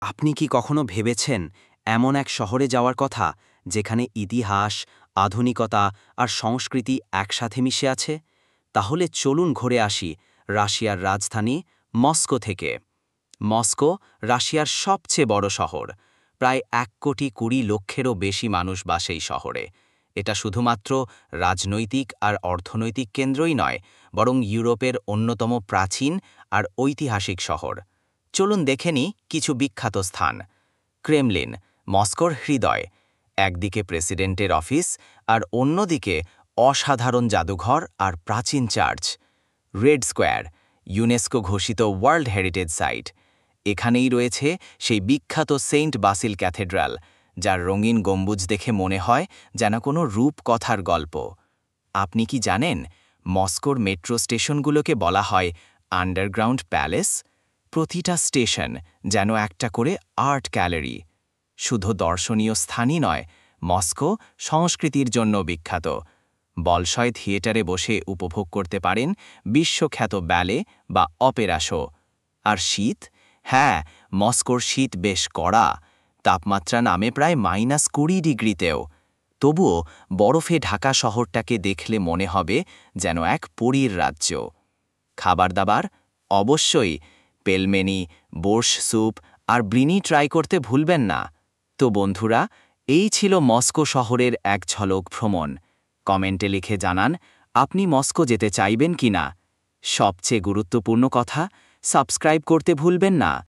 আপনি কি কখনো ভেবেছেন এমন এক শহরে যাওয়ার কথা যেখানে ইতিহাস, আধুনিকতা আর সংস্কৃতি একসাথে মিশে আছে? তাহলে চলুন ঘুরে আসি রাশিয়ার রাজধানী মস্কো থেকে। মস্কো রাশিয়ার সবচেয়ে বড় শহর। প্রায় ১,২০,০০,০০০-এরও বেশি মানুষ বাসে এই শহরে। এটা শুধুমাত্র রাজনৈতিক আর অর্থনৈতিক কেন্দ্রই নয়, বরং ইউরোপের অন্যতম প্রাচীন আর ঐতিহাসিক শহর। চলুন দেখে নিই কিছু বিখ্যাত স্থান। ক্রেমলিন, মস্কোর হৃদয়। একদিকে প্রেসিডেন্টের অফিস আর অন্যদিকে অসাধারণ জাদুঘর আর প্রাচীন চার্চ। রেড স্কোয়ার, ইউনেস্কো ঘোষিত ওয়ার্ল্ড হেরিটেজ সাইট। এখানেই রয়েছে সেই বিখ্যাত সেন্ট বাসিল ক্যাথেড্রাল, যার রঙিন গম্বুজ দেখে মনে হয় যেন কোনো রূপকথার গল্প। আপনি কি জানেন, মস্কোর মেট্রো স্টেশনগুলোকে বলা হয় আন্ডারগ্রাউন্ড প্যালেস? প্রতিটা স্টেশন যেন একটা করে আর্ট গ্যালারি। শুধু দর্শনীয় স্থানই নয়, মস্কো সংস্কৃতির জন্য বিখ্যাত। বলশয় থিয়েটারে বসে উপভোগ করতে পারেন বিশ্বখ্যাত ব্যালে বা অপেরা শো। আর শীত? হ্যাঁ, মস্কোর শীত বেশ কড়া। তাপমাত্রা নামে প্রায় -20°তেও। তবুও বরফে ঢাকা শহরটাকে দেখলে মনে হবে যেন এক পরীর রাজ্য। খাবার-দাবার? অবশ্যই পেলমেনি, বোর্শ স্যুপ আর ব্লিনি ট্রাই করতে ভুলবেন না। তো বন্ধুরা, এই ছিল মস্কো শহরের এক ঝলক ভ্রমণ। কমেন্টে লিখে জানান আপনি মস্কো যেতে চাইবেন কিনা। সবচেয়ে গুরুত্বপূর্ণ কথা, সাবস্ক্রাইব করতে ভুলবেন না।